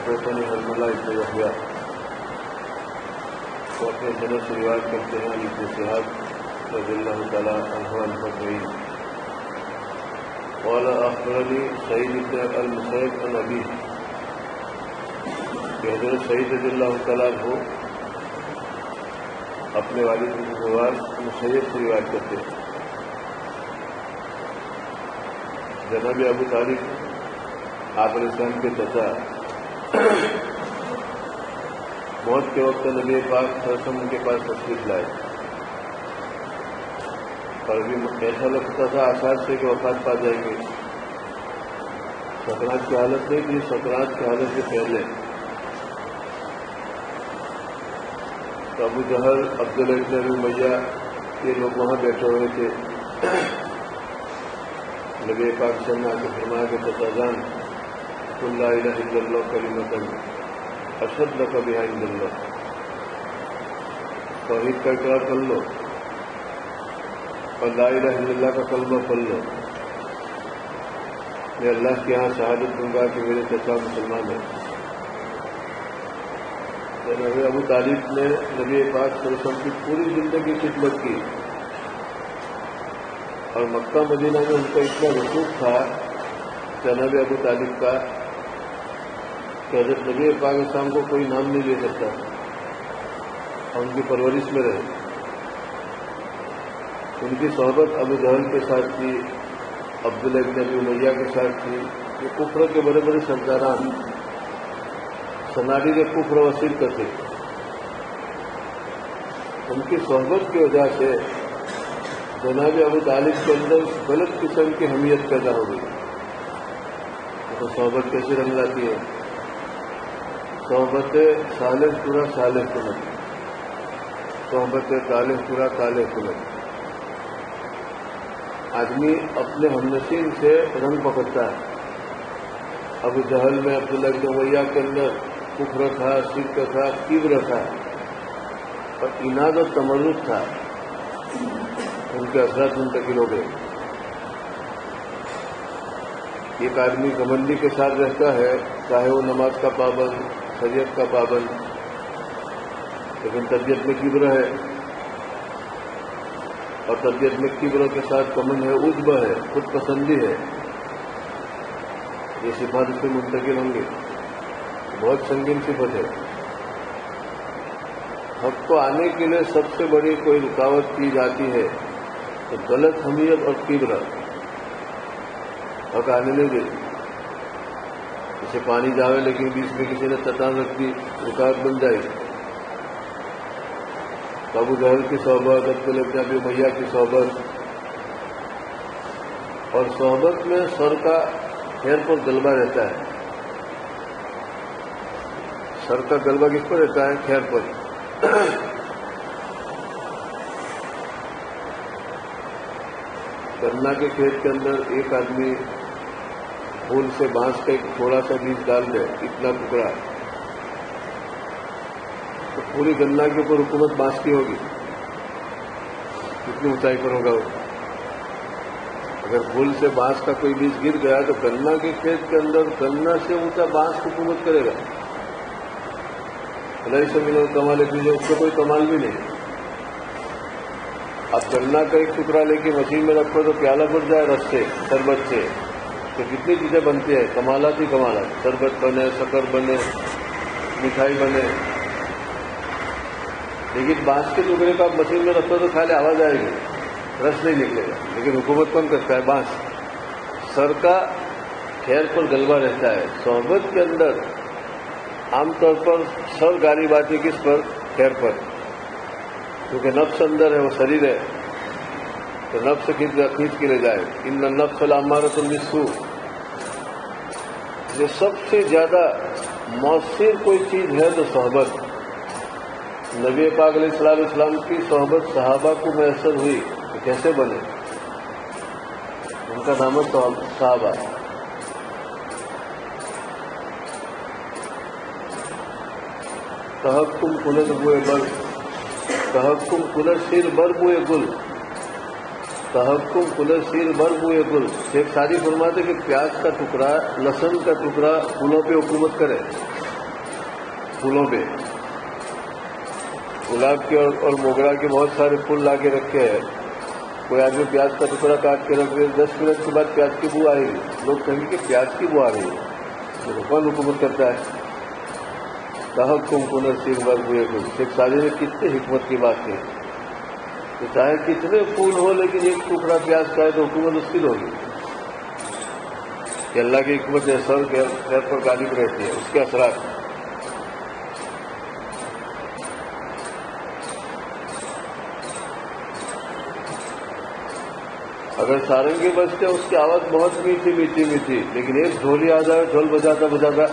حدثني حرملہ ابن یحییٰ، وہ اپنے سند سے روایت کرتے ہیں علی بن شہاب رضی اللہ تعالیٰ عنہ المطعی قال اخبرني سعید بن المسیب عن ابیہ، کہ حضرت سعید رضی اللہ تعالیٰ عنہ اپنے والد بن مسیب سے روایت کرتے ہیں، جناب ابو طالب آپ علیہ السلام کے چچا موت کے وقت نبی پاک صلی اللہ علیہ وسلم ان کے پاس تشریف لائے، اور ابھی ایسا لگتا تھا آثار سے کہ وفات پا جائیں گے، سکرات کی حالت نہیں تھی، سکرات کی حالت سے پہلے تو ابو جہل عبداللہ ابن ابی امیہ یہ لوگ وہاں بیٹھے ہوئے تھے۔ نبی پاک صلی اللہ علیہ وسلم نے آ کے فرمایا کہ چچا جان قل لا الہ الا اللہ کلمۃ اشہد لک بہا عند اللہ، توحید کا اقرار کر لو اور لا الہ الا اللہ کا کلمہ پڑھ لو، میں اللہ کے یہاں شہادت دوں گا کہ میرے چچا مسلمان ہیں۔ نبی ابو طالب نے نبی پاک صلی اللہ علیہ وسلم کی پوری زندگی خدمت کی، اور مکہ مدینہ میں ان کا اتنا رسوخ تھا جناب ابو طالب کا کہ حضرت نبی پاک علیہ السلام کو کوئی نام نہیں لے سکتا، اور ان کی پرورش میں رہے۔ ان کی صحبت ابو جہل کے ساتھ تھی، عبداللہ ابن ابی امیہ کے ساتھ تھی، یہ کفر کے بڑے بڑے سرداران صنادید کفر و شرک تھے، ان کی صحبت کی وجہ سے جناب ابو طالب کے اندر غلط قسم کی حمیت پیدا ہو گئی۔ تو صحبت کیسے رنگ لاتی ہے؟ صحبت صالح پورا صالح کنت، صحبت طالح پورا طالح کنت۔ آدمی اپنے ہمنشین سے رنگ پکڑتا ہے۔ ابو جہل میں عبداللہ ابن امیہ کے اندر کفر تھا، شرک تھا، کبر تھا اور عناد و تمرد تھا، ان کے اثرات منتقل ہو گئے۔ ایک آدمی گھمنڈی کے ساتھ رہتا ہے، چاہے وہ نماز کا پابند، شریعت کا پابند، لیکن طبیعت میں کبر ہے، اور طبیعت میں کبر کے ساتھ کمن ہے، عجب ہے، خود پسندی ہے، یہ صفات سے منتقل ہوں گے، بہت سنگین صفت ہے۔ حق کو آنے کے لیے سب سے بڑی کوئی رکاوٹ کی جاتی ہے تو غلط حمیت اور کبر حق آنے نہیں دے۔ جیسے پانی جاوے لیکن بیچ میں کسی نے چٹان رکھ دی، رکاوٹ بن جائے۔ ابو جہل کی صحبت، عبداللہ ابن ابی امیہ کی صحبت، اور صحبت میں سر کا خیر پر غلبہ رہتا ہے۔ سر کا غلبہ کس پر رہتا ہے؟ خیر پر۔ گنا کے کھیت کے اندر ایک آدمی پھول سے بانس کا ایک تھوڑا سا بیج ڈال دے، اتنا ٹکڑا، تو پوری گنا کے اوپر حکومت بانس کی ہوگی، کتنی اونچائی پر ہوگا وہ؟ اگر پھول سے بانس کا کوئی بیج گر گیا تو گنا کے کھیت کے اندر گنا سے اونچا بانس حکومت کرے گا۔ نہیں سمجھو کمال دیجیے، اس کو کوئی کمال بھی نہیں۔ اب گنا کا ایک ٹکڑا لے کے مشین میں رکھو تو پیالہ بن جائے رس سے، شربت سے، تو کتنی چیزیں بنتی ہیں، کمالات ہی کمالات، شربت بنے، شکر بنے، مٹھائی بنے۔ لیکن بانس کے ٹکڑے کو آپ مشین میں رکھو تو خالی آواز آئے گی، رس نہیں نکلے گا۔ لیکن حکومت کون کرتا ہے؟ بانس۔ سر کا خیر پر غلبہ رہتا ہے۔ صحبت کے اندر عام طور پر سر گالی باتی کس پر؟ خیر پر، کیونکہ نفس اندر ہے، وہ شریر ہے، تو نفس کھینچ کے لے جائے۔ ان النفس لامارۃ بالسوء، یہ سب سے زیادہ مؤثر کوئی چیز ہے تو صحبت۔ نبی پاک علیہ السلام کی صحبت صحابہ کو میسر ہوئی تو کیسے بنے؟ ان کا نام ہے صحابہ۔ تحکم کلر بوئے بل، تحکم کلر سیر بر بوئے گل، تحکم کلر سیر بر بوئے گل۔ ایک شادی فرماتے کہ پیاز کا ٹکڑا، لہسن کا ٹکڑا پھولوں پہ حکومت کرے، پھولوں پہ گلاب کے اور موگرا کے بہت سارے پھول لا کے رکھے ہیں. کوئی آدمی پیاز کا ٹکڑا کاٹ کے رکھ دے, 10 منٹ کے بعد پیاز کی بو آئے گی, لوگ کہیں گے کہ پیاز کی بو آ رہی ہے, تو کون حکومت کرتا ہے؟ صاحب تم کو نصیب بار ہوئے کو شیخ ساجد نے کتنے حکمت کی بات کی کہ چاہے کتنے پھول ہو لیکن ایک ٹکڑا پیاز کا ہے تو حکومت اس کی ہوگی کہ اللہ کی حکمت سر خیر پر غالب رہتی ہے, اس کے اثرات. اگر سارنگی بجتے اس کی آواز بہت میٹھی میٹھی میٹھی, لیکن ایک ڈھولی آ جائے ڈھول بجاتا بجاتا,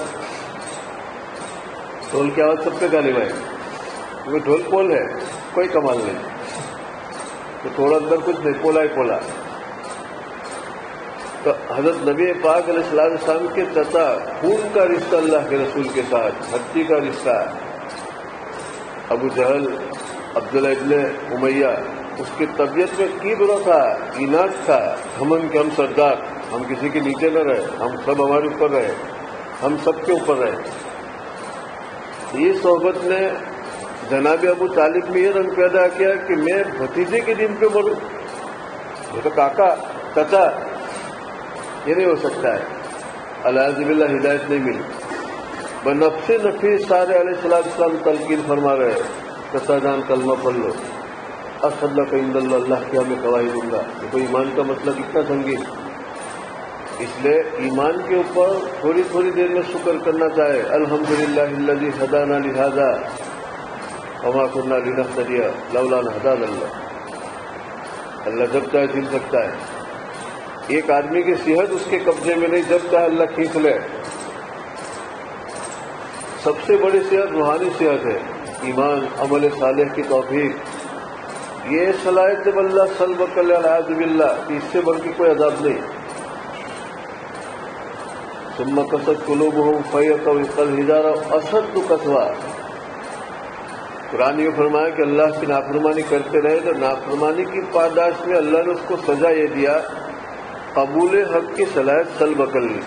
ڈھول کی آواز سب پہ غالب آئے, کیونکہ ڈھول پول ہے, کوئی کمال نہیں, تو تھوڑا اندر کچھ نہیں, پولا ہی پولا. تو حضرت نبی پاک علیہ السلام کے چچا خون کا رشتہ اللہ کے رسول کے ساتھ, ہستی کا رشتہ, ابو جہل عبداللہ ابن امیہ, اس کی طبیعت میں کبر تھا, اناد تھا, گھمنڈ کے ہم سردار, ہم کسی کے نیچے نہ رہے, ہم سب ہمارے اوپر رہے, ہم سب کے اوپر رہے. یہ صحبت نے جناب ابو طالب میں یہ رنگ پیدا کیا کہ میں بھتیجے کے دن پہ مروں, یہ تو کاکا چچا, یہ نہیں ہو سکتا ہے. الحمد للہ ہدایت نہیں ملی. بنفس نفیس سارے علیہ السلام تلقین فرما رہے, چچا جان کلمہ پڑھ لو, اسد کا عند اللہ, اللہ کی ہمیں گواہی دوں گا. دیکھو ایمان کا مسئلہ کتنا سنگین. اس لیے ایمان کے اوپر تھوڑی تھوڑی دیر میں شکر کرنا چاہے. الحمدللہ الذی ہدانا لہذا وما كنا لنهتدی لولا ان هدانا اللہ. اللہ جب چاہے چھین سکتا ہے. ایک آدمی کی صحت اس کے قبضے میں نہیں, جب چاہے اللہ کھینچ لے. سب سے بڑی صحت روحانی صحت ہے, ایمان عمل صالح کی توفیق. یہ صلاحیت جب اللہ سلب کر لے الحمد للہ, اس سے بڑھ کے کوئی عذاب نہیں. ثم قست قلوبهم فهي كالحجارة اشد قسوة. قرآن یہ فرمایا کہ اللہ کی نافرمانی کرتے رہے تو نافرمانی کی پاداش میں اللہ نے اس کو سزا یہ دیا, قبول حق کی صلاحیت سلب کر لی.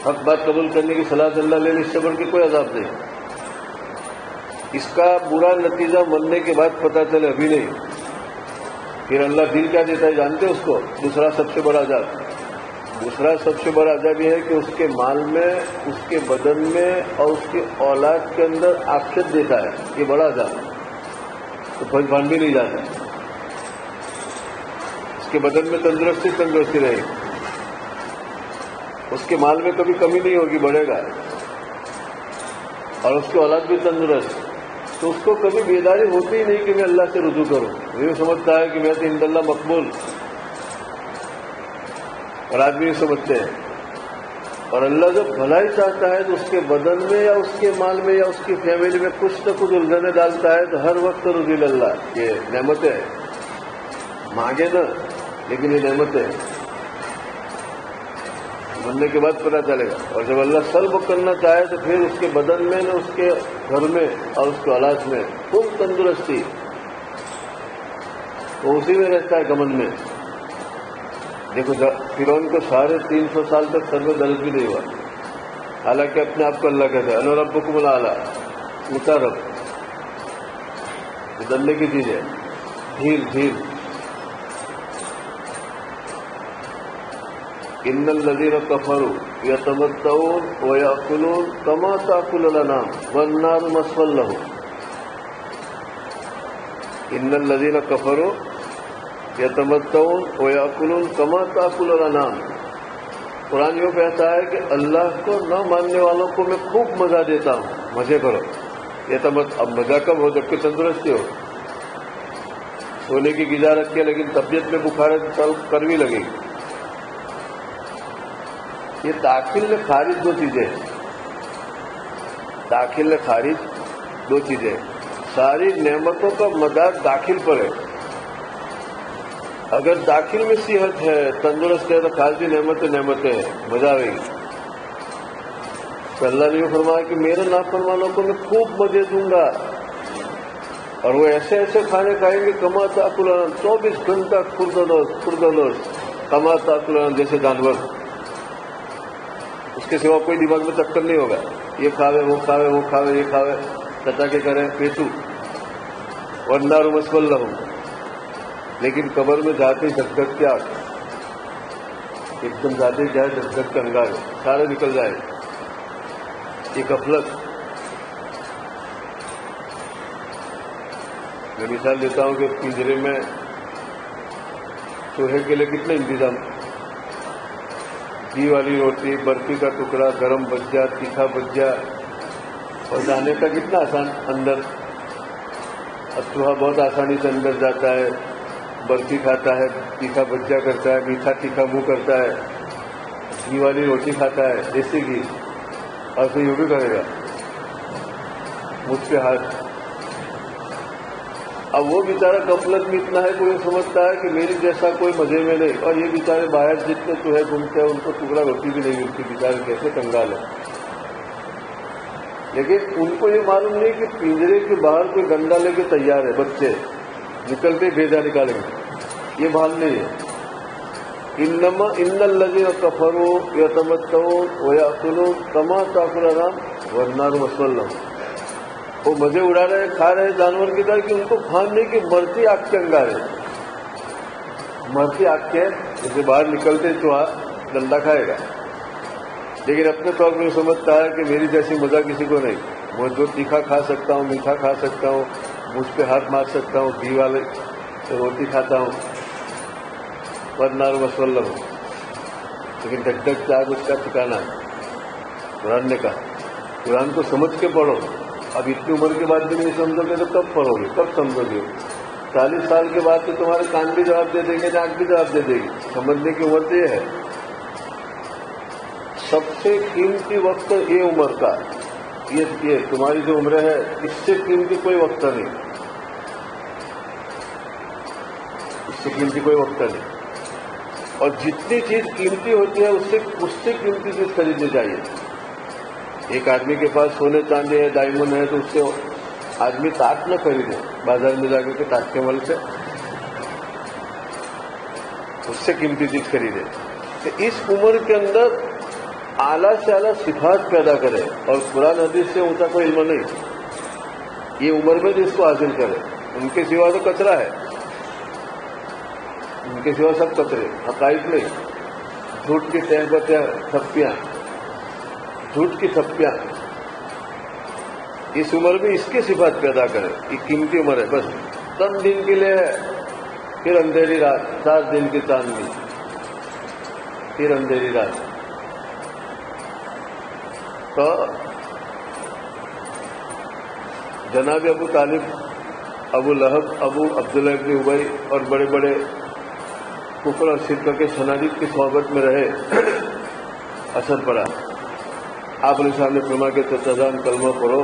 حق بات قبول کرنے کی صلاحیت اللہ لے لی, اس سے بڑھ کے کوئی عذاب نہیں. اس کا برا نتیجہ مرنے کے بعد پتہ چلے, ابھی نہیں. پھر اللہ دل کیا دیتا ہے جانتے اس کو؟ دوسرا سب سے بڑا عذاب. دوسرا سب سے بڑا عذاب یہ ہے کہ اس کے مال میں, اس کے بدن میں اور اس کی اولاد کے اندر آفت دیتا ہے. یہ بڑا عذاب. تو پھل بھان بھی نہیں جاتا. اس کے بدن میں تندرستی رہے گی, اس کے مال میں کبھی کمی نہیں ہوگی, بڑھے گا, اور اس کی اولاد بھی تندرست. تو اس کو کبھی بیداری ہوتی ہی نہیں کہ میں اللہ سے رجوع کروں. یہ سمجھتا ہے کہ میں تو عند اللہ مقبول, اور آدمی یہ سمجھتے ہیں. اور اللہ جب بھلائی چاہتا ہے تو اس کے بدن میں یا اس کے مال میں یا اس کی فیملی میں کچھ نہ کچھ الجھنیں ڈالتا ہے. تو ہر وقت رضی اللہ, یہ نعمت ہے, مانگے نا, لیکن یہ نعمت ہے. مرنے کے بعد پتہ چلے گا. اور جب اللہ سلب کرنا چاہے تو پھر اس کے بدن میں نہ اس کے گھر میں اور اس کے اولاد میں خوب تندرستی, وہ اسی میں رہتا ہے, گمن میں. دیکھو فرعون کو 350 سال تک سر میں درد بھی نہیں ہوا, حالانکہ اپنے آپ کو اللہ کہتا ہے انا ربکم الاعلی, اونچا رب. یہ ڈرنے کی چیز ہے, دھیر. ان الذین کفروا یتمتعون ویأکلون کما تأکل الانعام والنار مثوی لهم. ان الذین کفروا یتمتعون ویأکلون کما تأکل الانعام. قرآن یہ کہتا ہے کہ اللہ کو نہ ماننے والوں کو میں خوب مزہ دیتا ہوں, مزے کرو. اب مزہ کب ہو؟ جب کہ تندرستی ہو. سونے کی غذا رکھے لیکن طبیعت میں بخار کڑوی لگے گی. یہ داخل میں خارج دو چیزیں ہیں. داخل میں خارج دو چیزیں. ساری نعمتوں کا مدار داخل پر ہے. اگر داخل میں صحت ہے, تندرست ہے, تو خارجی نعمتیں مزہ آئے گی. تو اللہ نے یہ فرمایا کہ میرے نافرمانوں کو میں خوب مزے دوں گا, اور وہ ایسے ایسے کھانے کھائیں گے کما تاکل, 24 گھنٹہ خوردلوز کما تاکل, جیسے جانور. اس کے سوا کوئی دماغ میں چکر نہیں ہوگا. یہ کھاوے وہ کھاوے وہ کھاوے یہ کھاوے چچا کے کریں پیٹو والنار مسول لہم، لیکن قبر میں جاتے دھک دھک کے آگ، ایک دم جاتے جائے دھک دھک کے انگارے سارے نکل جائے، یہ غفلت۔ میں مثال دیتا ہوں کہ پنجرے میں چوہے کے لیے کتنے انتظام، گھی والی روٹی، برفی کا ٹکڑا، گرم بجیا، تیکھا بجیا، اور جانے کا کتنا آسان اندر، اب چوہا بہت آسانی سے اندر جاتا ہے، برفی کھاتا ہے، تیکھا بجیا کرتا ہے، میٹھا تیکھا منہ کرتا ہے، گھی والی روٹی کھاتا ہے دیسی گھی، اور پھر یوں بھی کرے گا مجھ پہ ہاتھ۔ اب وہ بیچارہ غفلت میں اتنا ہے کہ وہ سمجھتا ہے کہ میری جیسا کوئی مزے میں نہیں، اور یہ بیچارے باہر جتنے چوہے گھومتے ہیں ان کو ٹکڑا روٹی بھی نہیں ملتی، بیچارے کیسے کنگال ہے۔ لیکن ان کو یہ معلوم نہیں کہ پنجرے کے باہر کوئی گندا لے کے تیار ہے، بچے نکلتے بھیجا نکالیں گے، یہ بھال نہیں ہے۔ انما ان الذین کفروا یتمتعون ویأکلون کما تأکل الانعام والنار مثوی لہم، وہ مزے اڑا رہے ہیں، کھا رہے ہیں جانور کی طرح، کہ ان کو بھان نہیں کہ مرتی آگ کے انگارے، مرتی آگ کے جیسے باہر نکلتے چوہا ڈنڈا کھائے گا، لیکن اپنے طور پر سمجھتا ہے کہ میری جیسی مزہ کسی کو نہیں، میں جو تیکھا کھا سکتا ہوں، میٹھا کھا سکتا ہوں، مجھ پہ ہاتھ مار سکتا ہوں، گھی والے روٹی کھاتا ہوں، والنار مثوی لہم، لیکن ڈھک ڈھک سے آگ اس کا ٹھکانا ہے۔ قرآن نے کہا، قرآن کو سمجھ کے پڑھو، اب اتنی عمر کے بعد بھی نہیں سمجھو گے تو کب پڑھو گے، کب سمجھو گے؟ 40 سال کے بعد تو تمہارے کان بھی جواب دے دیں گے، ناک بھی جواب دے دے گی، سمجھنے کی عمر تو یہ ہے۔ سب سے قیمتی وقت یہ عمر کا، یہ تمہاری جو عمر ہے اس سے قیمتی کوئی وقت نہیں، اس سے قیمتی کوئی وقت نہیں، اور جتنی چیز قیمتی ہوتی ہے اس سے قیمتی چیز خریدنی چاہیے۔ ایک آدمی کے پاس سونے چاندی ہے، ڈائمنڈ ہے، تو اس سے آدمی تاج نہ خریدے، بازار میں جا کے تاج کے مل سے اس سے قیمتی چیز خریدے۔ کہ اس عمر کے اندر اعلیٰ سے اعلیٰ صفات پیدا کرے، اور قرآن حدیث سے اونچا کوئی علم نہیں، یہ عمر میں جو اس کو حاصل کرے، ان کے سوا تو کچرا ہے، ان کے سوا سب کچرے، حقائق نہیں، جھوٹ کی تہبتیں تھپیاں، جھوٹ کی تھپیاں، اس عمر میں اس کی صفات پیدا کرے، یہ قیمتی عمر ہے، بس چند دن کے لیے ہے، پھر اندھیری رات، 7 دن کی چاندنی، پھر اندھیری رات۔ تو جناب ابو طالب، ابو لہب، ابو عبداللہ ابن ابی اور بڑے بڑے کفر اور شرک کے شنادید کی صحبت میں رہے، اثر پڑا۔ آپ علیہ السلام نے فرمایا کہ چچا کلمہ پڑھو،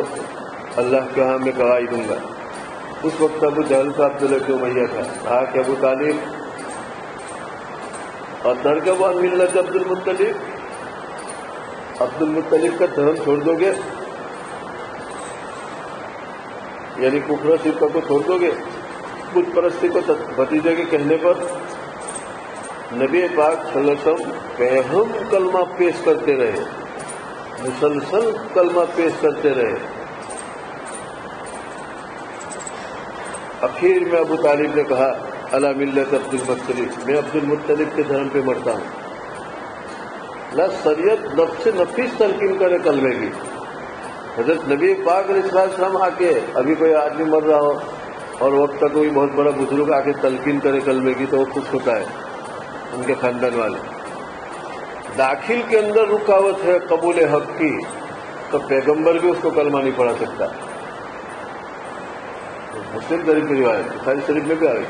اللہ کے ہاں میں گواہی دوں گا۔ اس وقت ابو جہل کا عبداللہ ابن امیہ تھا، کہا کہ ابو طالب اور ترغب عن ملت عبد المطلب، عبد المطلب کا دھرم چھوڑ دو گے، یعنی کفر و شرک کو چھوڑ دو گے، بت پرستی کو بھتیجے کے کہنے پر نبی پاک صلی اللہ علیہ وسلم بےہم کلمہ پیش کرتے رہے، مسلسل کلمہ پیش کرتے رہے۔ اخیر میں ابو طالب نے کہا علی ملت عبد المطلب، میں عبد المطلب کے دھرم پہ مرتا ہوں۔ نہ شریعت نفس نفیس تلقین کرے کلمے کی، حضرت نبی پاک علیہ السلام آ کے، ابھی کوئی آدمی مر رہا ہو اور وقت کا کوئی بہت بڑا بزرگ آ کے تلقین کرے کلمے کی تو وہ خوش ہوتا ہے، ان کے خاندان والے۔ داخل کے اندر رکاوٹ ہے قبول حق کی، تو پیغمبر بھی اس کو کلمہ نہیں پڑھا سکتا۔ مسلم شریف کی روایت، بخاری شریف میں بھی آ گئی،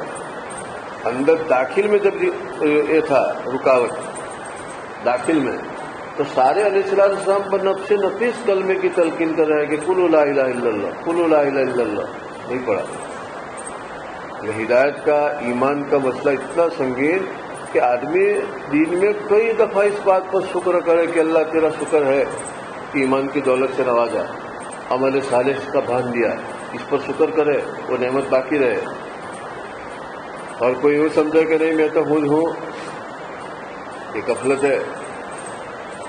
اندر داخل میں جب یہ تھا رکاوٹ داخل میں، تو سارے علیہ السلام پر نفس نفیس کلمے کی تلقین کر رہے ہیں کہ قولوا لا الہ الا اللہ، قولوا لا الہ الا اللہ، نہیں پڑھا۔ یہ ہدایت کا، ایمان کا مسئلہ اتنا سنگین کہ آدمی دین میں کئی دفعہ اس بات پر شکر کرے کہ اللہ تیرا شکر ہے کہ ایمان کی دولت سے نوازا، عمل صالح کا بھان دیا، اس پر شکر کرے، وہ نعمت باقی رہے۔ اور کوئی یوں سمجھے کہ نہیں میں تو خود ہوں، یہ غفلت ہے۔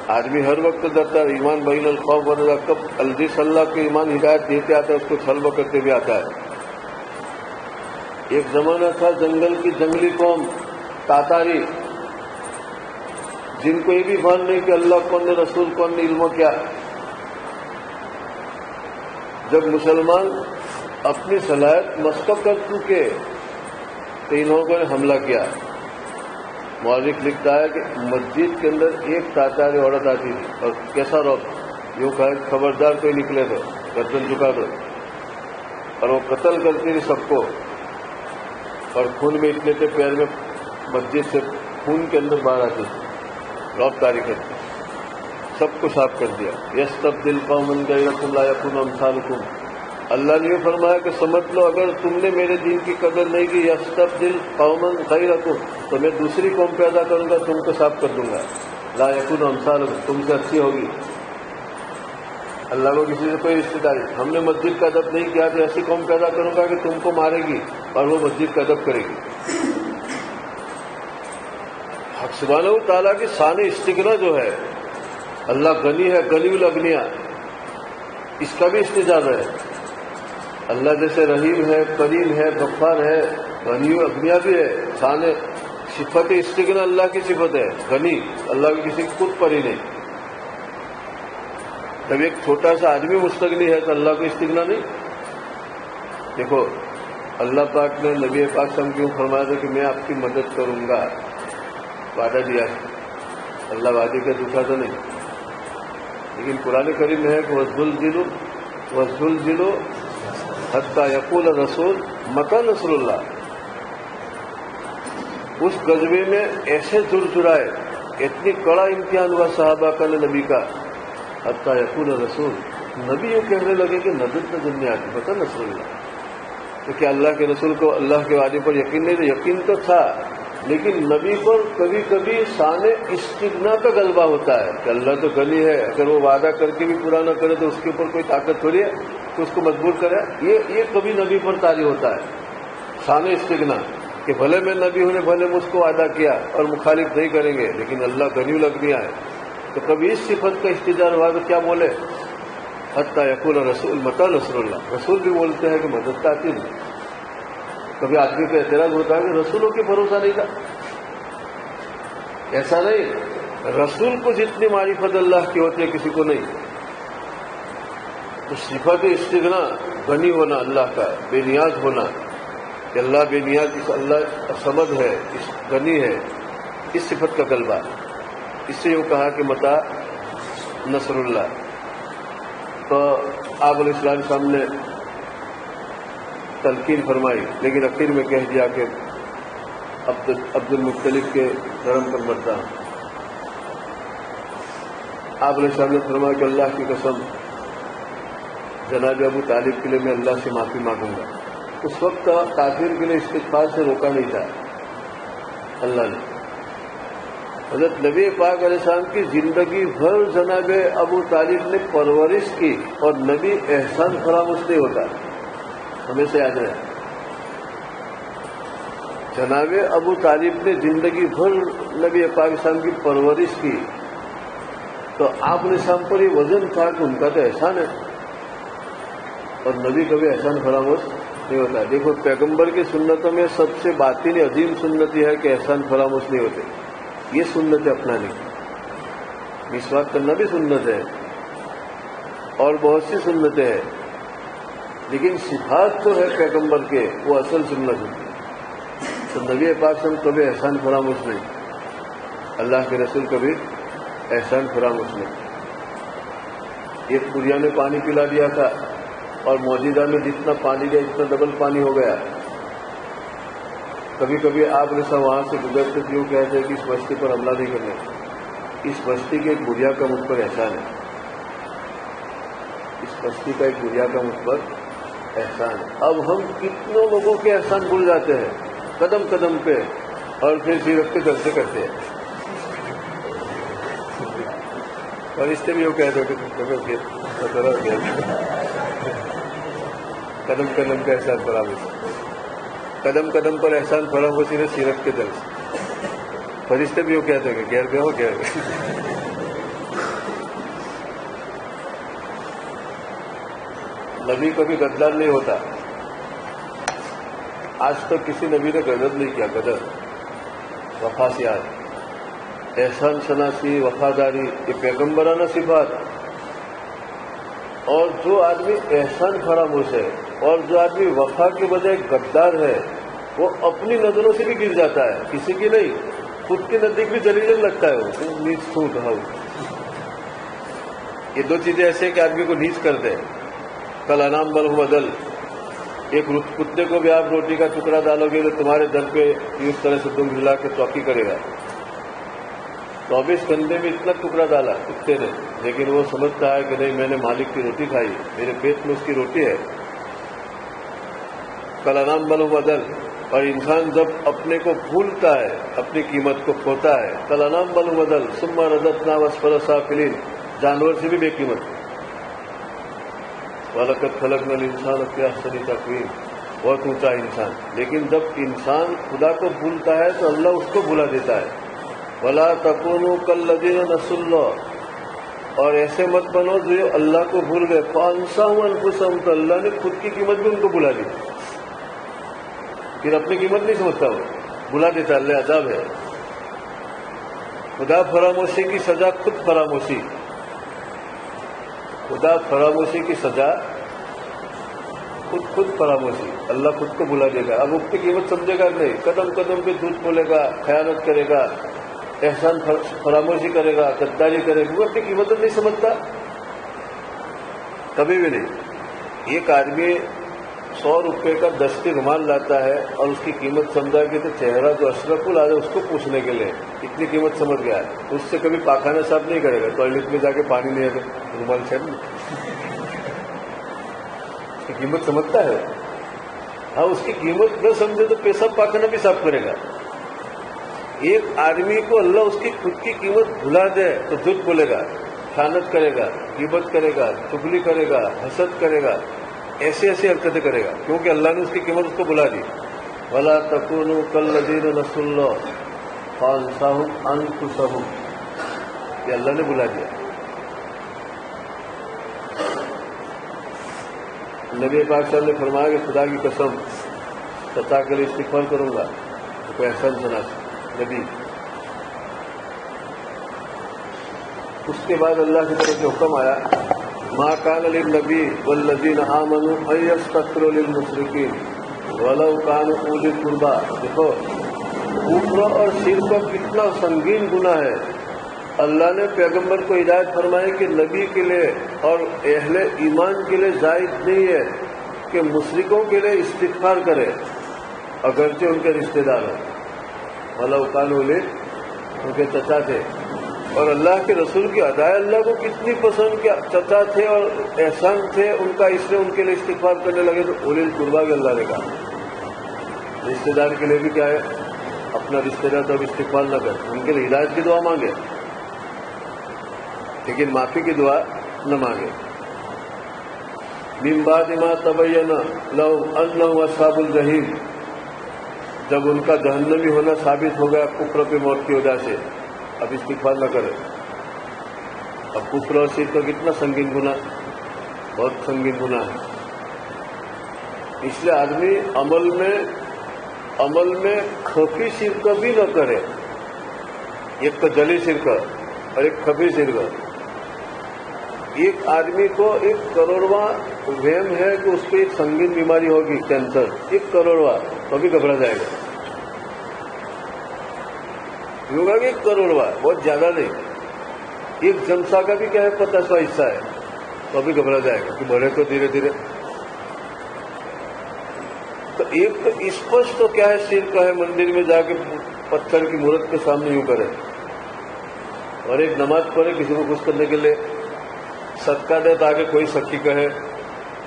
آدمی ہر وقت ڈرتا ہے. ایمان بین الخوف والرجا. کب جس اللہ کے ایمان ہدایت دیتے آتا ہے اس کو چھلب کرتے بھی آتا ہے. ایک زمانہ تھا جنگل کی جنگلی قوم تاتاری، جن کو یہ بھی بھان نہیں کہ اللہ کون ہے، رسول کون ہے، علم کیا. جب مسلمان اپنی صلاحیت مسکب کر چکے تو ان لوگوں نے حملہ کیا. مورخ لکھتا ہے کہ مسجد کے اندر ایک تاتاری عورت آتی تھی اور کیسا رعب، یوں کہا خبردار کوئی نکلے تو گردن جھکا دو، اور وہ قتل کرتی تھی سب کو. اور خون میں اتنے تھے پیر میں، مسجد سے خون کے اندر باہر آتی تھی، رعب طاری کرتی، سب کو صاف کر دیا. یستبدل قوما غیرکم لا یکونوا امثالکم. اللہ نے یہ فرمایا کہ سمجھ لو اگر تم نے میرے دین کی قدر نہیں کی، یستبدل قوما غیرکم، تو میں دوسری قوم پیدا کروں گا، تم کو صاف کر دوں گا. لا یکونوا امثالکم، تم سے اچھی ہوگی. اللہ کو کسی سے کوئی رشتے داری. ہم نے مسجد کا ادب نہیں کیا تو ایسی قوم پیدا کروں گا کہ تم کو مارے گی اور وہ مسجد کا ادب کرے گی. حق سبحانہ و تعالیٰ کی شان استغنا جو ہے، اللہ غنی ہے، غنی الاغنیاء، اس کا بھی استجاب ہے. اللہ جیسے رحیم ہے، کریم ہے، غفار ہے، غنی الاغنیاء بھی ہے. شان صفت استغنا اللہ کی صفت ہے، غنی. اللہ کی کسی خود پر ہی نہیں. جب ایک چھوٹا سا آدمی مستغنی ہے تو اللہ کو استغنا نہیں. دیکھو اللہ پاک نے نبی پاک صلی اللہ علیہ وسلم کیوں فرمایا تھا کہ میں آپ کی مدد کروں گا، وعدہ دیا. اللہ وعدے کا جھوٹا تو نہیں. لیکن قرآن کریم میں ہے کہ وَالزُّلْزِلُوا حَتَّى يَقُولَ الرَّسُولُ مَتَى نَصْرُ اللَّهِ. اس غزوے میں ایسے جرجرائے، اتنی کڑا امتحان ہوا صحابہ کا نبی کا. حتیٰ یقول رسول، نبی یہ کہنے لگے کہ مدد نہ جلنے آتی، متى نصر اللہ. تو کیا اللہ کے رسول کو اللہ کے وعدے پر یقین نہیں تھا؟ یقین تو تھا، لیکن نبی پر کبھی کبھی شان استغنا کا غلبہ ہوتا ہے کہ اللہ تو غنی ہے، اگر وہ وعدہ کر کے بھی پورا نہ کرے تو اس کے اوپر کوئی طاقت تھوڑی ہے کہ اس کو مجبور کرے. یہ کبھی نبی پر طاری ہوتا ہے شان استغنا، کہ بھلے میں نبی ہوں نے بھلے مجھ کو وعدہ کیا اور مخالف نہیں کریں گے، لیکن اللہ غنی الاغنیاء ہے. تو کبھی اس صفت کا استجار ہوا تو کیا بولے؟ حتیٰ یقول رسول متى نصر اللہ. رسول بھی بولتے ہیں کہ مدد کا آتی نہیں. کبھی آدمی پہ اعتراض ہوتا ہے کہ رسولوں کے بھروسہ نہیں تھا. ایسا نہیں، رسول کو جتنی معرفت اللہ کی ہوتی ہے کسی کو نہیں. تو صفت استغنا، غنی ہونا اللہ کا، بے نیاز ہونا، کہ اللہ بے نیاز، اللہ صمد ہے، غنی ہے، اس صفت کا غلبہ. اس سے یہ کہا کہ متى نصر اللہ. تو آپ علیہ السلام سامنے تلقین فرمائی، لیکن اخیر میں کہہ دیا کہ عبد المطلب کے دھرم پر مرتا. آپ علیہ السلام نے فرمایا کہ اللہ کی قسم جناب ابو طالب کے لیے میں اللہ سے معافی مانگوں گا. اس وقت کافر کے لیے استغفار سے روکا نہیں تھا اللہ نے. حضرت نبی پاک علیہ السلام کی زندگی بھر جناب ابو طالب نے پرورش کی، اور نبی احسان فراموش نہیں ہوتا، ہمیشہ یاد رہے. جناب ابو طالب نے زندگی بھر نبی پاک علیہ السلام کی پرورش کی، تو آپ علیہ السلام پر یہ وزن تھا کہ ان کا تو احسان ہے، اور نبی کبھی احسان فراموش نہیں ہوتا. دیکھو پیغمبر کی سنتوں میں سب سے باطنی عظیم سنت یہ ہے کہ احسان فراموش نہیں ہوتے. یہ سنت اپنانی، مسواک کرنا بھی سنت ہے اور بہت سی سنتیں ہیں، لیکن صفات جو ہے پیغمبر کے وہ اصل سنت ہوتی ہے. تو نبی پاک سے کبھی احسان فراموش نہیں، اللہ کے رسول کبھی احسان فراموش نہیں. ایک بڑھیا نے پانی پلا دیا تھا اور موجودہ میں جتنا پانی دیا اتنا ڈبل پانی ہو گیا. کبھی کبھی آپ نے سب وہاں سے گزرتے کیوں کہتے ہیں کہ اس بستی پر حملہ نہیں کرنا. اس بستی کے ایک بڑھیا کا مجھ پر احسان ہے، اس بستی کا ایک بڑھیا کا مجھ پر احسان ہے. اب ہم کتنوں لوگوں کے احسان بھول جاتے ہیں قدم قدم پہ، اور پھر سیرت کے جلسے کرتے ہیں. اور اس سے بھی وہ کہتے ہیں کہ قدم قدم کا احسان فراموش، قدم قدم پر احسان فراموشی نے سیرت کے جلسے. فرشتے بھی وہ کہتے ہیں کہ گھیر گئے ہو گھیر گئے. نبی کبھی غدار نہیں ہوتا. آج تک کسی نبی نے غدر نہیں کیا. غدر وفاسیات، احسان شناسی، وفاداری، یہ پیغمبرانہ صفات. اور جو آدمی احسان فراموش ہے اور جو آدمی وفا کے بجائے غدار ہے وہ اپنی نظروں سے بھی گر جاتا ہے، کسی کی نہیں، خود کے نزدیک بھی ذلیل لگتا ہے. وہ نیچ چھوٹ ہو. یہ دو چیزیں ایسے ہیں کہ آدمی کو نیچ کر دے. کل انام بل بدل. ایک کتے کو بھی آپ روٹی کا ٹکڑا ڈالو گے تو تمہارے در پہ اس طرح سے دم ہلا کے چوکی کرے گا. 24 گھنٹے میں اتنا ٹکڑا ڈالا کتے نے، لیکن وہ سمجھتا ہے کہ نہیں، میں نے مالک کی روٹی کھائی، میرے پیٹ میں اس کی روٹی ہے. کل انام بل بدل. اور انسان جب اپنے کو بھولتا ہے، اپنی قیمت کو کھوتا ہے، کل انام بل بدل ثم رددنا اسفل سافلین. جانور سے بھی بے قیمت. وَلَقَدْ خَلَقْنَا الْإِنسَانَ فِي أَحْسَنِ تَقْوِيمٍ. بہت اونچا انسان. لیکن جب انسان خدا کو بھولتا ہے تو اللہ اس کو بھلا دیتا ہے. وَلَا تَكُونُوا كَالَّذِينَ نَسُوا اللَّهَ. اور ایسے مت بنو جو اللہ کو بھول گئے. فَأَنسَاهُمْ أَنفُسَهُمْ. تو اللہ نے خود کی قیمت بھی ان کو بھلا دی. پھر اپنی قیمت نہیں سمجھتا، وہ بھلا دیتا. اللہ عذاب ہے. خدا فراموشی کی سزا خود فراموشی. خدا فراموشی کی سزا خود فراموشی. اللہ خود کو بھلا دے گا. اب اس کی قیمت سمجھے گا نہیں. قدم قدم پہ جھوٹ بولے گا، خیانت کرے گا، احسان فراموشی کرے گا، غداری کرے گا. وہ اپنی قیمت نہیں سمجھتا کبھی بھی نہیں. ایک آدمی 100 روپے کا دستی رومال لاتا ہے اور اس کی قیمت سمجھا کے تو چہرہ جو اشرف لا ہے اس کو پوچھنے کے لیے اتنی قیمت سمجھ گیا ہے، اس سے کبھی پاخانہ صاف نہیں کرے گا. ٹوائلٹ میں جا کے پانی نہیں ہے رومال سے اس کی قیمت سمجھتا ہے. ہاں، اس کی قیمت نہ سمجھے تو پیشاب پاخانہ بھی صاف کرے گا. ایک آدمی کو اللہ اس کی خود کی قیمت بھلا دے تو جھوٹ بولے گا، خیانت کرے گا، غیبت کرے گا، چغلی کرے گا، حسد کرے گا، ایسی حرکتیں کرے گا، کیونکہ اللہ نے اس کی قیمت اس کو بلا دی. وَلَا تَكُونُوا كَالَّذِينَ نَسُوا اللَّهَ فَأَنسَاهُمْ أَنفُسَهُمْ. یہ اللہ نے بلا دیا. نبی پاک صلی اللہ علیہ وسلم نے فرمایا کہ خدا کی قسم ستا کے لیے استغفار کروں گا تو کوئی احسان سنا نبی. اس کے بعد اللہ کی طرف سے حکم آیا ما كان للنبي والذين آمنوا ان يستغفروا للمشركين ولو كانوا اولي قربى. دیکھو کفر اور شرک کتنا سنگین گناہ ہے. اللہ نے پیغمبر کو ہدایت فرمائی کہ نبی کے لیے اور اہل ایمان کے لیے جائز نہیں ہے کہ مشرکوں کے لیے استغفار کرے اگرچہ ان کے رشتہ دار ہوں. ولو كانوا اولي، ان کے چچا تھے. اور اللہ کے رسول کی ادائے اللہ کو کتنی پسند، کیا چچا تھے اور احسان تھے ان کا، اس لیے ان کے لیے استغفار کرنے لگے. تو اولی القربا کے اللہ نے کہا رشتے دار کے لیے بھی کیا ہے، اپنا رشتے دار تو اب استغفار نہ کر، ان کے لیے ہدایت کی دعا مانگے لیکن معافی کی دعا نہ مانگے. من بعد ما تبین لهم انهم اصحاب الجحیم. جب ان کا جہنمی ہونا ثابت ہو گیا کفر پہ موت کی وجہ سے، اب استغفار نہ کرے. اب کفر اور شرک کا کتنا سنگین گناہ، بہت سنگین گناہ ہے. اس لیے آدمی عمل میں خفی شرک بھی نہ کرے. ایک تو جلی شرک اور ایک خفی شرک. ایک آدمی کو 1 کروڑواں وہم ہے کہ اس کو ایک سنگین بیماری ہوگی، کینسر، 1 کروڑواں، تو بھی گھبرا جائے گا. یوگا کہ 1 کروڑواں بہت زیادہ نہیں، 1 جمسا کا بھی کیا ہے 50واں حصہ ہے، تو ابھی گھبرا جائے گا کہ بڑھے تو دھیرے دھیرے. تو ایک تو اسپشٹ تو کیا ہے شرک ہے، مندر میں جا کے پتھر کی مورت کے سامنے یوں کرے، اور ایک نماز پڑھے کسی کو خوش کرنے کے لیے، صدقہ دے تاکہ کوئی سخی کہے،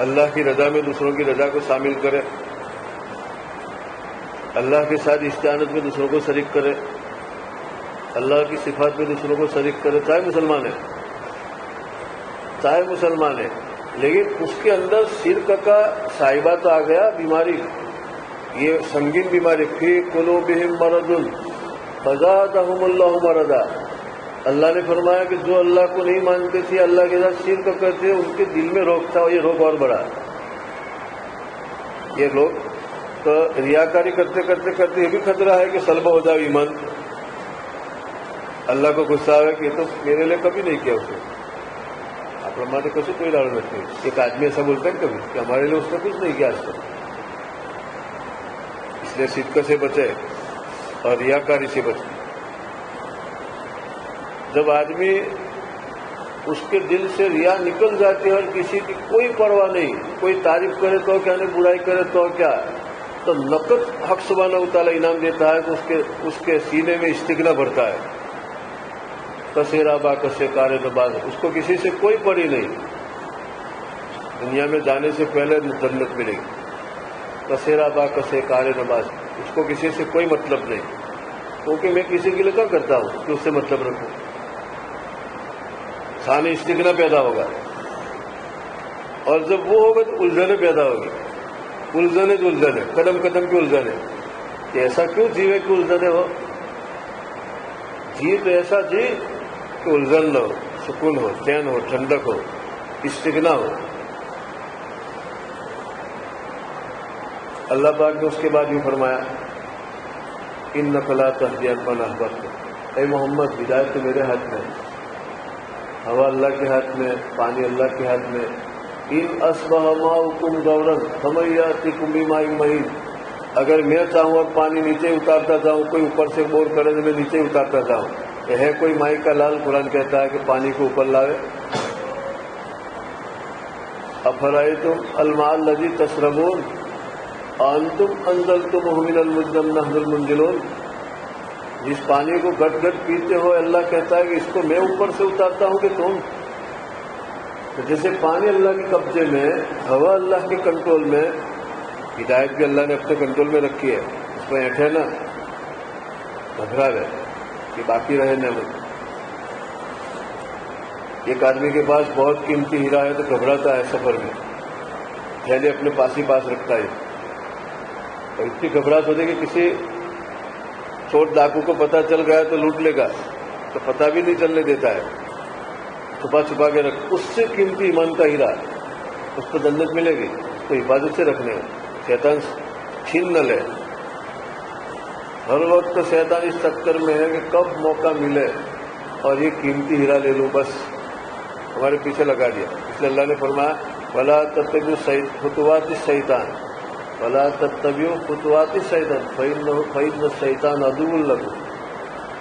اللہ کی رضا میں دوسروں کی رضا کو شامل کرے، اللہ کے ساتھ استعانت میں دوسروں کو شریک کرے، اللہ کی صفات میں دوسروں کو شریک کرے، چاہے مسلمان ہے. لیکن اس کے اندر شرک کا صاحبہ تو آ گیا، بیماری، یہ سنگین بیماری. فی قلوبہم مرض فزادہم اللہ مرضا. اللہ نے فرمایا کہ جو اللہ کو نہیں مانتے تھے، اللہ کے ساتھ شرک کرتے، ان کے دل میں روگ تھا، اور یہ روگ اور بڑھا. یہ لوگ تو ریاکاری کرتے کرتے کرتے یہ بھی خطرہ ہے کہ سلب ہو جائے ایمان، اللہ کو غصہ آئے کہ یہ تو میرے لیے کبھی نہیں کیا اس نے، آپ ہمارے کیسے کوئی ڈال رکھتے ہیں. ایک آدمی ایسا بولتا ہے کبھی کہ ہمارے لیے اس نے کچھ نہیں کیا آج تک. اس لیے صدق سے بچے اور ریاکاری سے بچے. جب آدمی اس کے دل سے ریا نکل جاتی ہے اور کسی کی کوئی پرواہ نہیں، کوئی تعریف کرے تو کیا نہیں، برائی کرے تو کیا، تو نقد حق سبحانہ و تعالیٰ انعام دیتا ہے کہ اس کے سینے میں استغنا بڑھتا ہے. کسیرا با کسے کارے نباز، اس کو کسی سے کوئی پڑی نہیں، دنیا میں جانے سے پہلے جنت ملے گی. کسیرا با کسے کارے نباز، اس کو کسی سے کوئی مطلب نہیں، کیونکہ میں کسی کے لیے کیا کرتا ہوں کہ اس سے مطلب رکھوں. ثانی استغنا پیدا ہوگا، اور جب وہ ہوگا تو الجھنیں پیدا ہوگی. الجھنیں قدم قدم کی الجھنیں، کہ ایسا کیوں جیوے کہ الجھنیں ہو، جی تو ایسا جی کہ الجھن نہ ہو، سکون ہو، چین ہو، ٹھنڈک ہو، استغنا ہو. اللہ پاک نے اس کے بعد بھی فرمایا انک لا تہدی من احببت، اے محمد ہدایت تو میرے ہاتھ میں، ہوا اللہ کے ہاتھ میں، پانی اللہ کے ہاتھ میں. ان اصبح ماؤکم غورا فمن یاتکم بماء معین، اگر میں چاہوں اور پانی نیچے اتارتا جاؤں، کوئی اوپر سے بور کرے تو میں نیچے اتارتا جاؤں. یہ ہے کوئی مائی کا لال؟ قرآن کہتا ہے کہ پانی کو اوپر لاوے. افرأیتم الماء الذی تشربون انتم انزلتموہ من المزن ام نحن المنزلون، جس پانی کو گٹ گٹ پیتے ہو اللہ کہتا ہے کہ اس کو میں اوپر سے اتارتا ہوں کہ تم. تو جیسے پانی اللہ کے قبضے میں، ہوا اللہ کے کنٹرول میں، ہدایت بھی اللہ نے اپنے کنٹرول میں رکھی ہے. اس میں ایٹھے نا گھبرا گئے کہ باقی رہے نعمت. ایک آدمی کے پاس بہت قیمتی ہیرا ہے تو گھبراتا ہے سفر میں، تھیلے اپنے پاس ہی پاس رکھتا ہے، اور اتنی گھبراہٹ ہوتی ہے کہ کسی چور ڈاکو کو پتہ چل گیا تو لوٹ لے گا، تو پتہ بھی نہیں چلنے دیتا ہے، چھپا چھپا کے رکھ. اس سے قیمتی ایمان کا ہیرا، اس کو جنت ملے گی، اس کو حفاظت سے رکھنے، شیطان چھین نہ لے. ہر وقت شیطان اس چکر میں ہے کہ کب موقع ملے اور یہ قیمتی ہیرا لے لوں، بس ہمارے پیچھے لگا دیا. اس لیے اللہ نے فرمایا ولا تتبعوا خطوات الشیطان، ولا تتبعوا خطوات الشیطان فإن الشیطان عدو لکم،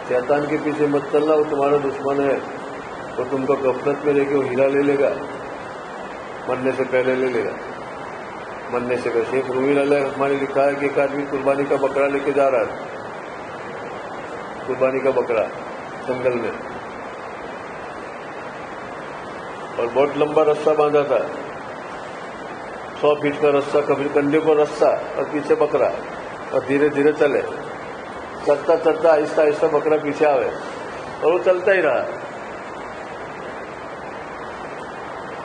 شیطان کے پیچھے مت چلنا، وہ تمہارا دشمن ہے، وہ تم کو غفلت میں لے کے وہ ہیرا لے لے گا، مرنے سے پہلے لے لے گا. مرنے سے پہلے شیخ رومی علیہ الرحمٰن نے لکھا ہے کہ ایک آدمی قربانی کا بکرا لے کے جا رہا ہے، قربانی کا بکرا جنگل میں، اور بہت لمبا رسہ باندھا تھا، 100 فیٹ کا رسہ، کبھی کندھے پر رسہ اور پیچھے بکرا، اور دھیرے دھیرے چلے، چلتا چلتا آہستہ آہستہ بکرا پیچھے آوے اور وہ چلتا ہی رہا.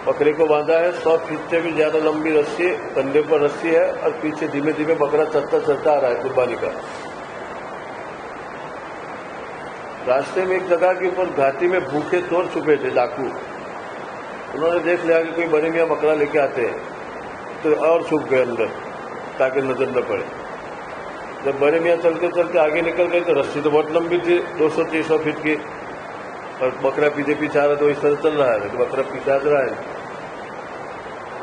بکرے کو باندھا ہے 100 فیٹ سے بھی زیادہ لمبی رسی، کندھے پر رسی ہے، اور پیچھے دھیمے دھیمے بکرا چلتا چلتا آ رہا ہے قربانی کا. راستے میں ایک جگہ کے اوپر گھاٹی میں بھوکے چور چھپے تھے، ڈاکو. انہوں نے دیکھ لیا کہ کوئی بڑے میاں بکرا لے کے آتے ہیں، تو اور چھپ گئے اندر تاکہ نظر نہ پڑے. جب بڑے میاں چلتے چلتے آگے نکل گئے تو رسی تو بہت لمبی تھی، 200-300 فیٹ کی، اور بکرا پیچھے پیچھے آ رہا تو اس طرح چل رہا ہے کہ بکرا پیچھے آ رہا ہے.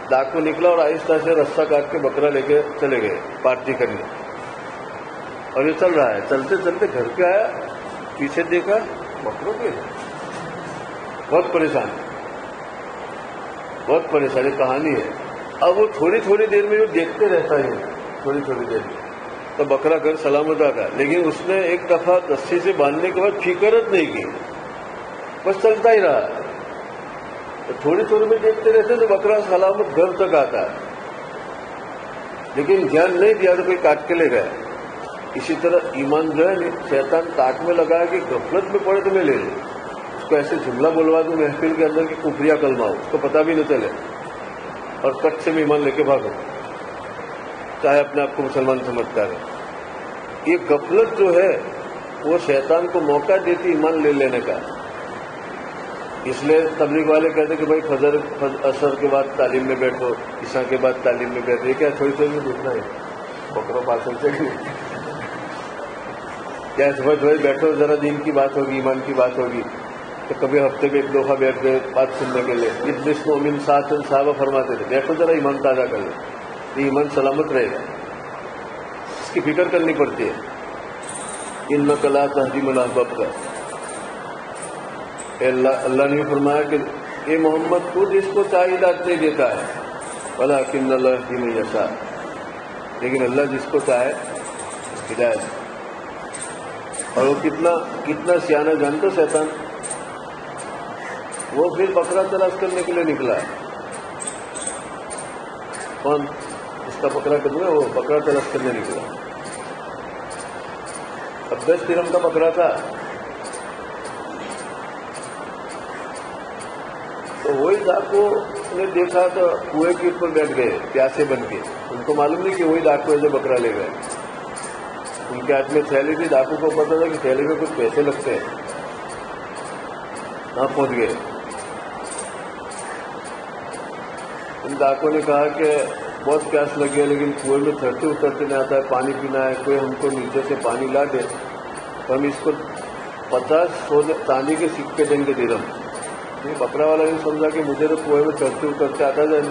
ڈاکو نکلا اور آہستہ سے رسہ کاٹ کے بکرا لے کے چلے گئے پارٹی کرنے، اور یہ چل رہا ہے. چلتے چلتے گھر پہ آیا، پیچھے دیکھا بکروں کے، بہت پریشان، بہت پریشانی کہانی ہے. اب وہ تھوڑی تھوڑی دیر میں وہ دیکھتے رہتا ہے، تھوڑی تھوڑی دیر میں تو بکرا گھر سلامت آتا، لیکن اس نے ایک دفعہ رسی سے باندھنے کے بعد فکرت نہیں کی، بس چلتا ہی رہا. تو تھوڑی تھوڑی میں دیکھتے رہتے تو بکرا سلامت گھر تک آتا ہے، لیکن دھیان نہیں دیا تو کوئی کاٹ کے لے گیا. اسی طرح ایمان جو ہے شیطان تاک میں لگایا کہ غفلت میں پڑے تو میں لے لوں، اس کو ایسے جملہ بلوا دوں محفل کے اندر کہ کفریہ کلمہ ہو، اس کو پتہ بھی نہ چلے، اور کٹ سے میں ایمان لے کے بھاگو، چاہے اپنے آپ کو مسلمان سمجھتا ہے. یہ غفلت جو ہے وہ شیطان کو موقع دیتی ایمان لے لینے کا. اس لیے تبلیغ والے کہتے ہیں کہ بھائی فجر اثر کے بعد تعلیم میں بیٹھو، عشاء کے بعد تعلیم میں بیٹھو. یہ کیا تھوڑی تھوڑی دوسرا ہے بکرو پاسل سے کیا تھوڑی بیٹھو، ذرا دین کی بات ہوگی، ایمان کی بات ہوگی. تو کبھی ہفتے میں ایک دفعہ بیٹھ گئے بات سننے کے لیے. ابلیس مومن ساتھ صحابہ فرماتے تھے بیٹھو ذرا ایمان تازہ کر لو، یہ ایمان سلامت رہے گا. اس کی فکر کرنی پڑتی ہے. انک لا تہدی من احببت، اللہ نے فرمایا کہ اے محمد تو جس کو چاہے ہدایت نہیں دیتا ہے، ولکن اللہ یہدی من یشاء، لیکن اللہ جس کو چاہے ہدایت. اور وہ کتنا سیانہ جانتا شیطان. وہ پھر بکرا تلاش کرنے کے لیے نکلا ہے. کون اس کا بکرا کرنا؟ وہ بکرا تلاش کرنے نکلا. اب 10 درہم کا بکرا تھا. تو وہی ڈاکو نے دیکھا تو کنویں کے اوپر بیٹھ گئے پیاسے بن کے. ان کو معلوم نہیں کہ وہی ڈاکو ہے جو بکرا لے گئے. ان کے ہاتھ میں تھیلی تھی. ڈاکو کو پتا تھا کہ تھیلی میں کچھ پیسے لگتے ہیں. وہاں پہنچ گئے. ان ڈاکوں نے کہا کہ بہت پیاس لگی ہے لیکن کنویں میں چڑھتے اترتے نہیں آتا ہے، پانی پینا ہے، کوئی ہم کو نیچے سے پانی لا دے تو ہم اس کو 50 چاندی کے سکے دیں گے درہم. بکرا والا نہیں سمجھا کہ مجھے تو کنویں میں چڑھتے اترتے آتا جائے.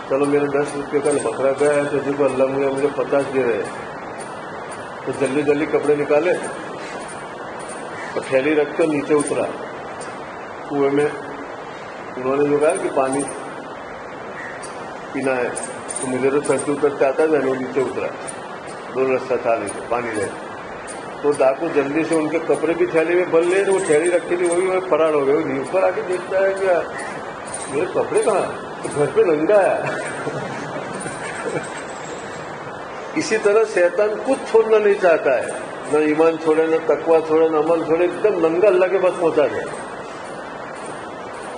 چلو میرے 10 روپے کا بکرا گیا ہے تو جی کو اللہ مجھے 50 دے رہے. تو جلدی جلدی کپڑے نکالے اور تھیلی رکھ کر نیچے اترا کنویں میں. انہوں نے جو کہا کہ پانی پینا ہے تو مجھے تو چڑھتے اترتے آتا ہے. وہ نیچے اترا، 2 رستہ تھا نہیں پانی لے. تو ڈاکو جلدی سے ان کے کپڑے بھی تھیلی میں بن لے. تو وہ تھیلی رکھی تھی وہی فرار ہو گئے. اوپر آ کے دیکھتا ہے کہ میرے کپڑے کہاں؟ گھر پہ ننگا ہے. اسی طرح شیطان کچھ چھوڑنا نہیں چاہتا ہے، نہ ایمان چھوڑے، نہ تقویٰ چھوڑے، نہ عمل چھوڑے. ایک دم ننگا اللہ کے پاس پہنچا دے.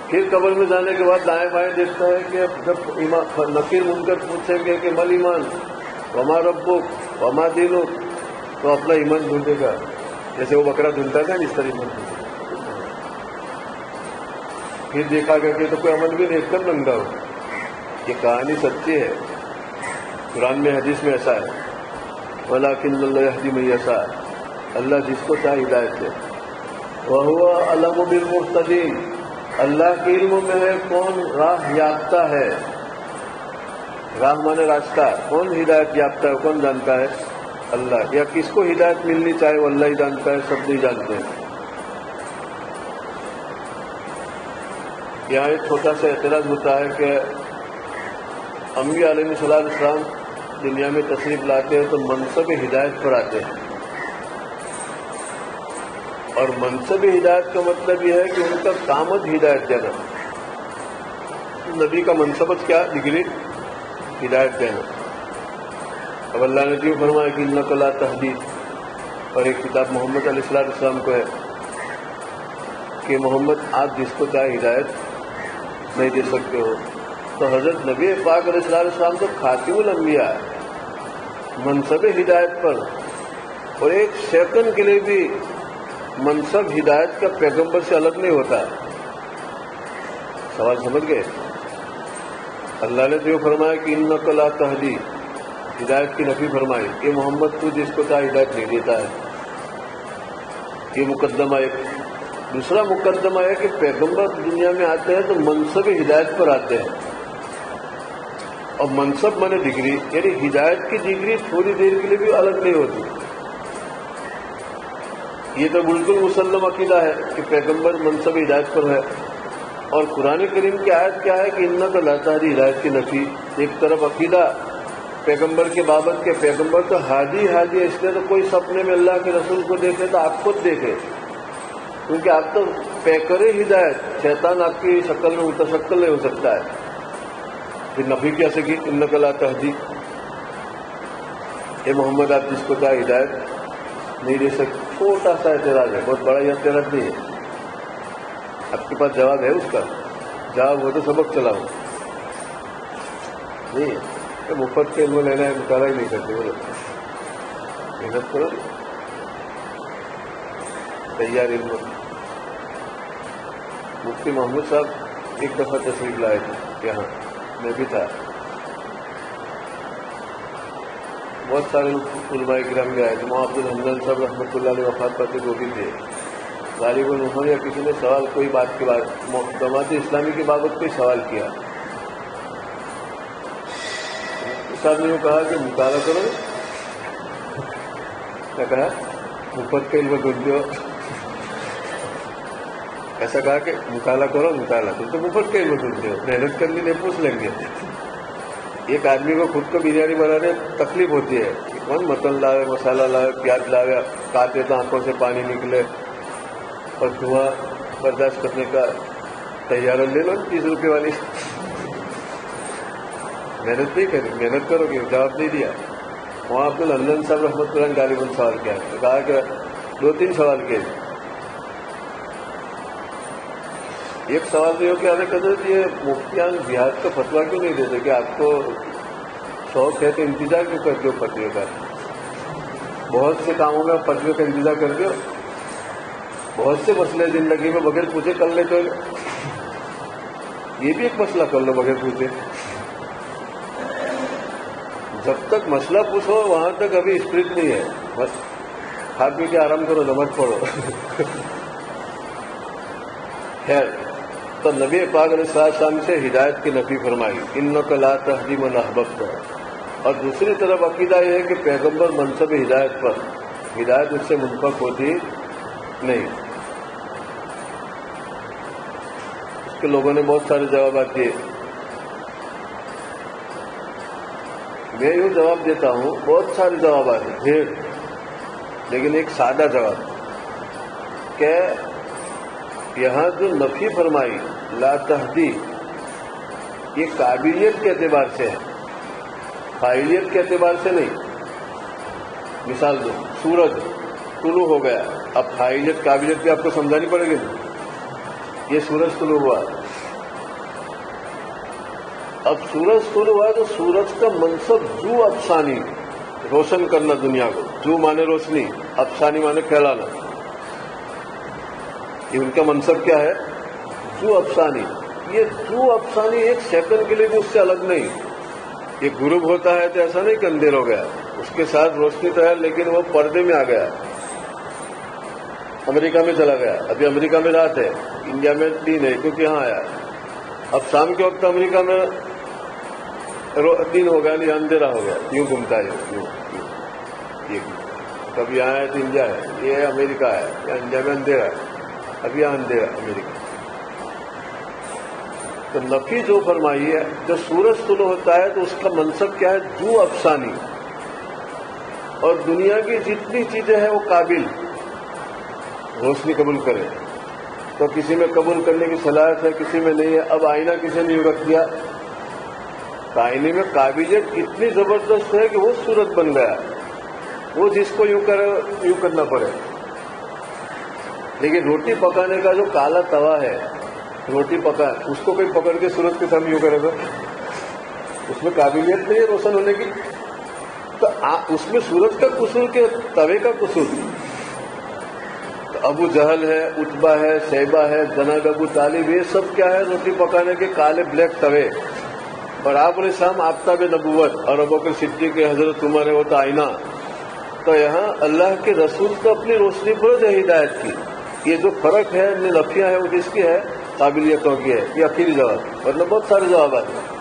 پھر قبر میں جانے کے بعد دائیں بائیں دیکھتا ہے کہ جب نکیر منکر پوچھیں گے کہ مل ایمان وما ربک وما دینک، تو اپنا ایمان ڈھونڈے گا جیسے وہ بکرا ڈھونڈتا تھا اس طرح ایمان ڈھونڈے. پھر دیکھا گیا کہ تو کوئی عمل بھی نہیں، ایک دم ننگا ہو. یہ کہانی سچی ہے، قرآن میں حدیث میں ایسا ہے. ولکن اللہ یہدی من یشاء، اللہ جس کو چاہے ہدایت دے. وہو اعلم بالمہتدین، اللہ کے علم میں ہے کون راہ یافتہ ہے. راہ مانے راستہ. کون ہدایت یافتہ ہے کون جانتا ہے؟ اللہ. یا کس کو ہدایت ملنی چاہے وہ اللہ ہی جانتا ہے، سب نہیں جانتے ہیں. یہاں ایک چھوٹا سا اعتراض ہوتا ہے کہ انبیاء علیہ السلام دنیا میں تشریف لاتے ہیں تو منصب ہدایت پر آتے ہیں. اور منصب ہدایت کا مطلب یہ ہے کہ ان کا کامت ہدایت دینا. نبی کا منصبت کیا؟ ڈگری ہدایت دینا. اب اللہ نے جو فرمایا کہ انک لا تہدی، اور ایک کتاب محمد علیہ السلام کو ہے کہ محمد آپ جس کو چاہے ہدایت نہیں دے سکتے ہو. تو حضرت نبی پاک علیہ السلام تو خاتم الانبیاء ہے منصب ہدایت پر. اور ایک سیکنڈ کے لیے بھی منصب ہدایت کا پیغمبر سے الگ نہیں ہوتا. سوال سمجھ گئے؟ اللہ نے جو فرمایا کہ انک لا تہدی، ہدایت کی نفی فرمائی کہ محمد تو جس کو چاہے ہدایت نہیں دیتا ہے. یہ مقدمہ ایک. دوسرا مقدمہ ہے کہ پیغمبر دنیا میں آتے ہیں تو منصب ہدایت پر آتے ہیں. اور منصب مانے ڈگری، یعنی ہدایت کی ڈگری تھوڑی دیر کے لیے بھی الگ نہیں ہوتی. یہ تو بالکل مسلم عقیدہ ہے کہ پیغمبر منصب ہدایت پر ہے. اور قرآن کریم کی آیت کیا ہے کہ انک لا تہدی، ہدایت کی نفی. ایک طرف عقیدہ پیغمبر کے بابت کے پیغمبر تو حاجی ہے، اس لیے تو کوئی سپنے میں اللہ کے رسول کو دیکھے تو آپ خود دیکھے، کیونکہ آپ تو پیکر ہدایت، شیطان آپ کی شکل میں متشکل نہیں ہو سکتا ہے. پھر نفی کیسے کی؟ انک لا تہدی، اے محمد آپ جس کو چاہے ہدایت نہیں دے سکتے. چھوٹا سا اعتراض ہے، بہت بڑا یہ اعتراض نہیں ہے. آپ کے پاس جواب ہے اس کا؟ جواب ہو تو سبق چلاؤ. نہیں مفت کے علم لینا ہے، مطالعہ ہی نہیں کرتے. بولو محنت کرو، تیار علم. مفتی محمود صاحب ایک دفعہ تشریف لائے تھے یہاں، میں بھی تھا، بہت سارے علماء کرام بھی آئے تھے، محمد الحمدان صاحب رحمۃ اللہ علیہ وفات پاتے وہ بھی تھے، غالباً انہوں نے کسی نے سوال کوئی بات کے بعد جماعت اسلامی کے بابت کوئی سوال کیا، صاحب نے وہ کہا کہ مطالعہ کرو، کیا کہا مفت کا علم ڈھونڈتے ہو، ایسا کہا کہ مطالعہ کرو، مطالعہ تم تو مفت کا علم ڈھونڈتے ہو، محنت کرنی نہیں پوچھ لیں گے۔ ایک آدمی کو خود کو بریانی بنانے تکلیف ہوتی ہے، کون مٹن لاوے، مسالہ لاوے، پیاز لاوے، کاٹے تو آنکھوں سے پانی نکلے اور دھواں برداشت کرنے کا تیار لے لو 30 روپے والی، محنت نہیں کری، محنت کرو گے، جواب نہیں دیا۔ وہاں عبد الحمدان صاحب رحمۃ اللہ نے غالباً سوال کیا، کہا کہ 2-3 سوال کیے، ایک سوال تو یہ کہ ارے حضرت یہ مفتیان جہاد کا فتویٰ کیوں نہیں دیتے کہ آپ کو شوق ہے تو انتظار کیوں کرتے ہو فتوے کا، بہت سے کاموں میں فتوے کا انتظار کرتے ہو، بہت سے مسئلے زندگی میں بغیر پوچھے کر لیتے ہو، یہ بھی ایک مسئلہ کر لو بغیر پوچھے، جب تک مسئلہ پوچھو وہاں تک ابھی اسپرٹ نہیں ہے، بس کھا پی کے آرام کرو، نماز پڑھو۔ خیر، تو نبی پاک علیہ السلام سے ہدایت کی نفی فرمائی، انک لا تہدی من احببت، اور دوسری طرف عقیدہ یہ ہے کہ پیغمبر منصب ہدایت پر، ہدایت اس سے منفک ہوتی نہیں۔ اس کے لوگوں نے بہت سارے جوابات دیے، میں یوں جواب دیتا ہوں، بہت سارے جوابات ہیں ڈھیر، لیکن ایک سادہ جواب کہ یہاں جو نفی فرمائی لا تہدی، یہ قابلیت کے اعتبار سے ہے، فاعلیت کے اعتبار سے نہیں۔ مثال دو، سورج طلوع ہو گیا، اب فاعلیت قابلیت بھی آپ کو سمجھانی پڑے گی، یہ سورج طلوع ہوا، اب سورج طلوع ہوا تو سورج کا منصب جو افسانی، روشن کرنا دنیا کو، جو مانے روشنی، افسانی مانے پھیلانا، یہ ان کا منصب کیا ہے، جو افسانی۔ یہ جو افسانی ایک سیکنڈ کے لیے بھی اس سے الگ نہیں، یہ غروب ہوتا ہے تو ایسا نہیں کہ اندھیر ہو گیا، اس کے ساتھ روشنی تو ہے لیکن وہ پردے میں آ گیا، امریکہ میں چلا گیا، ابھی امریکہ میں رات ہے، انڈیا میں دن ہے کیونکہ یہاں آیا، اب شام کے وقت امریکہ میں دن ہو گیا، نہیں اندھیرا ہو گیا، یوں گھومتا ہے، یہ کبھی یہاں ہے تو انڈیا ہے، یہ امریکہ ہے، یا انڈیا میں اندھیرا ہے، اب یہاں اندھیرا امریکہ۔ تو نفی جو فرمائی ہے، جب سورج طلوع ہوتا ہے تو اس کا منصب کیا ہے، جو افسانی، اور دنیا کی جتنی چیزیں ہیں وہ قابل روشنی قبول کرے، تو کسی میں قبول کرنے کی صلاحیت ہے، کسی میں نہیں ہے۔ اب آئینہ کسی نے یوں رکھ دیا، تو آئینے میں قابلیت اتنی زبردست ہے کہ وہ صورت بن گیا، وہ جس کو یوں کرے یوں کرنا پڑے۔ لیکن روٹی پکانے کا جو کالا توا ہے، روٹی پکا، اس کو کوئی پکڑ کے سورج کے سامنے یوں کرے گا، اس میں قابلیت نہیں ہے روشن ہونے کی، تو اس میں سورج کا قصور کے توے کا قصور۔ تو ابو جہل ہے، عتبہ ہے، شیبہ ہے، جناب ابو طالب، یہ سب کیا ہے، روٹی پکانے کے کالے بلیک توے، اور آپ علیہ السلام آفتاب نبوت، اور ابوبکر صدیق کے حضرت عمر ہے وہ تو آئینہ۔ تو یہاں اللہ کے رسول تو اپنی روشنی پر ہے ہدایت کی، یہ جو فرق ہے، نفیاں ہے، وہ کس کی ہے، قابلیتوں کی ہے۔ یہ آخری جواب، ورنہ بہت سارے جوابات ہیں۔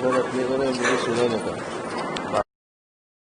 اپنے کو مجھے سنا نہ تھا۔